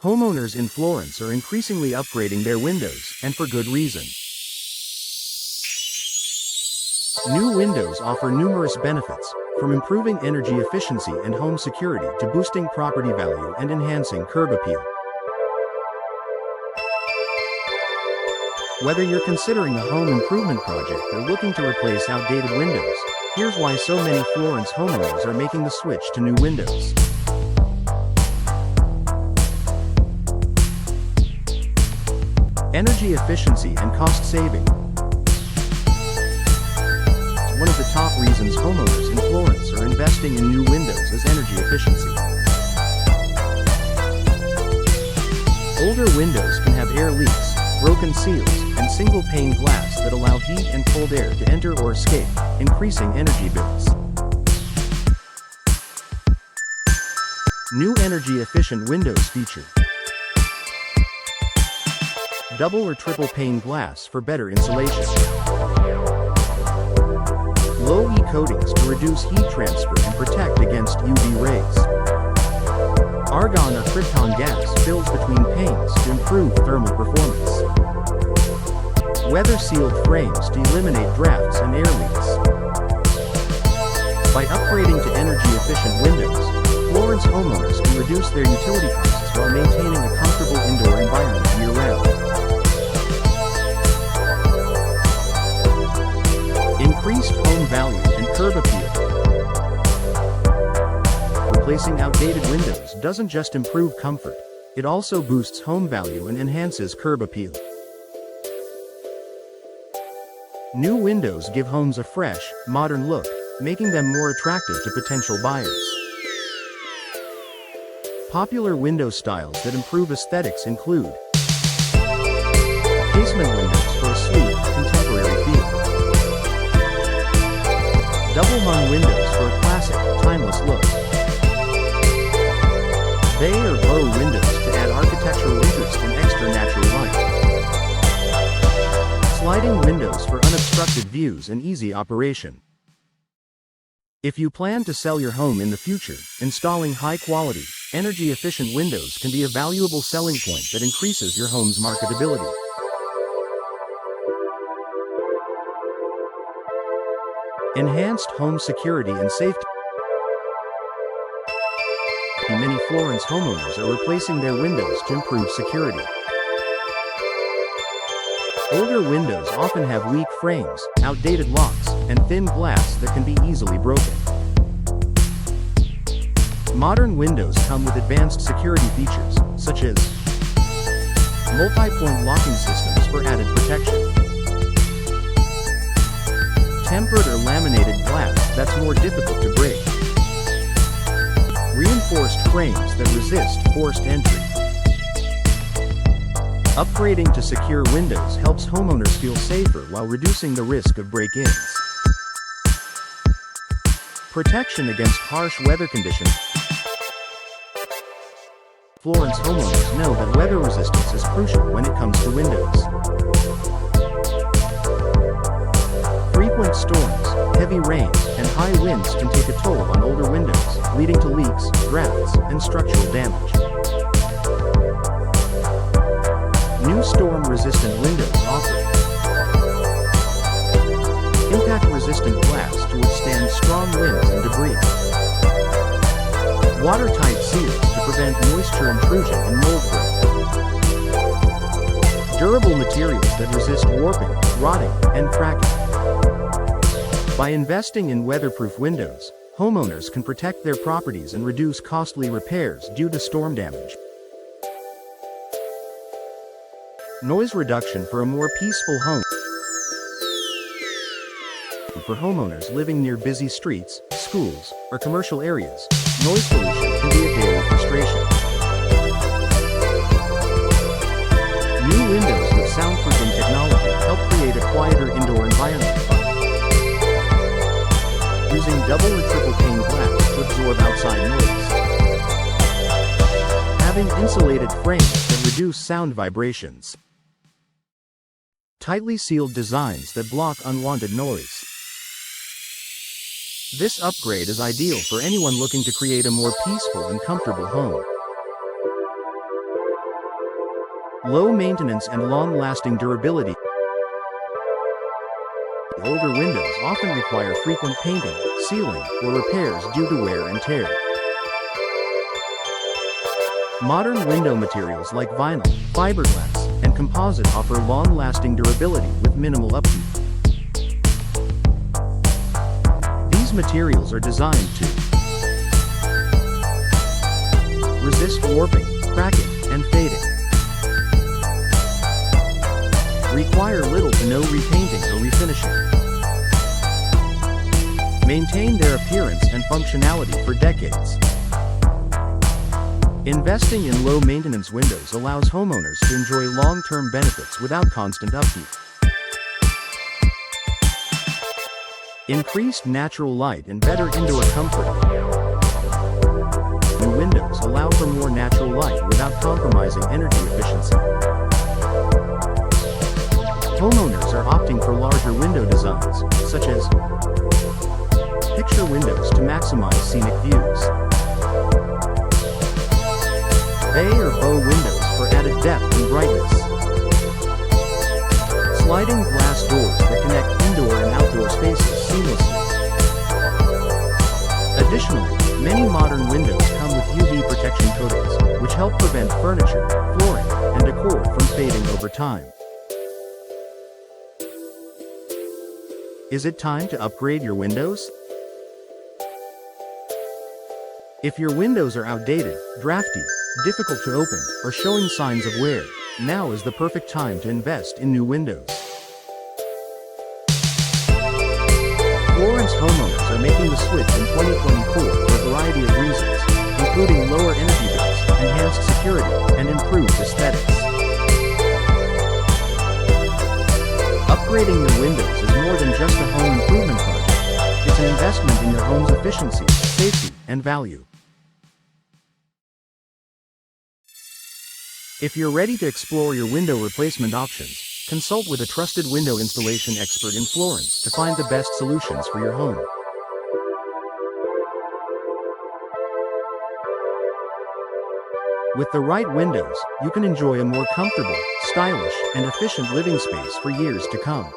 Homeowners in Florence are increasingly upgrading their windows, and for good reason. New windows offer numerous benefits, from improving energy efficiency and home security to boosting property value and enhancing curb appeal. Whether you're considering a home improvement project or looking to replace outdated windows, here's why so many Florence homeowners are making the switch to new windows. Energy efficiency and cost saving. One of the top reasons homeowners in Florence are investing in new windows is energy efficiency. Older windows can have air leaks, broken seals, and single-pane glass that allow heat and cold air to enter or escape, increasing energy bills. New energy-efficient windows feature double or triple pane glass for better insulation. Low E coatings to reduce heat transfer and protect against UV rays. Argon or krypton gas fills between panes to improve thermal performance. Weather-sealed frames to eliminate drafts and air leaks. By upgrading to energy-efficient windows, Florence homeowners can reduce their utility costs while maintaining a comfortable indoor environment year-round. Increased home value and curb appeal. Replacing outdated windows doesn't just improve comfort, it also boosts home value and enhances curb appeal. New windows give homes a fresh, modern look, making them more attractive to potential buyers. Popular window styles that improve aesthetics include casement windows for a sleek, contemporary feel. Double-hung windows for a classic, timeless look. Bay or bow windows to add architectural interest and extra natural light. Sliding windows for unobstructed views and easy operation. If you plan to sell your home in the future, installing high-quality, energy-efficient windows can be a valuable selling point that increases your home's marketability. Enhanced home security and safety. Many Florence homeowners are replacing their windows to improve security. Older windows often have weak frames, outdated locks, and thin glass that can be easily broken. Modern windows come with advanced security features, such as multi-point locking systems for added protection. Tempered or laminated glass that's more difficult to break. Reinforced frames that resist forced entry. Upgrading to secure windows helps homeowners feel safer while reducing the risk of break-ins. Protection against harsh weather conditions. Florence homeowners know that weather resistance is crucial when it comes to windows. Frequent storms, heavy rain, and high winds can take a toll on older windows, leading to leaks, drafts, and structural damage. New storm-resistant windows offer impact-resistant glass to withstand strong winds and debris. Watertight seals to prevent moisture intrusion and mold growth. Durable materials that resist warping, rotting, and cracking. By investing in weatherproof windows, homeowners can protect their properties and reduce costly repairs due to storm damage. Noise reduction for a more peaceful home. For homeowners living near busy streets, schools, or commercial areas, noise pollution can be a daily frustration. New windows with soundproofing technology help create a quieter indoor environment. Using double or triple pane glass to absorb outside noise. Having insulated frames that reduce sound vibrations. Tightly sealed designs that block unwanted noise. This upgrade is ideal for anyone looking to create a more peaceful and comfortable home. Low maintenance and long-lasting durability. Older windows often require frequent painting, sealing, or repairs due to wear and tear. Modern window materials like vinyl, fiberglass, and composite offer long-lasting durability with minimal upkeep. These materials are designed to resist warping, cracking, and fading. Require little to no repainting or refinishing. Maintain their appearance and functionality for decades. Investing in low-maintenance windows allows homeowners to enjoy long-term benefits without constant upkeep. Increased natural light and better indoor comfort. New windows allow for more natural light without compromising energy efficiency. Homeowners are opting for larger window designs, such as picture windows to maximize scenic views. Bay or bow windows for added depth and brightness. Sliding glass doors that connect indoor and outdoor spaces seamlessly. Additionally, many modern windows come with UV protection coatings, which help prevent furniture, flooring, and decor from fading over time. Is it time to upgrade your windows? If your windows are outdated, drafty, difficult to open, or showing signs of wear, now is the perfect time to invest in new windows. Florence homeowners are making the switch in 2024 for a variety of reasons, including lower energy bills, enhanced security, and improved aesthetics. Upgrading your windows is more than just a home improvement project. It's an investment in your home's efficiency, safety, and value. If you're ready to explore your window replacement options, consult with a trusted window installation expert in Florence to find the best solutions for your home. With the right windows, you can enjoy a more comfortable, stylish, and efficient living space for years to come.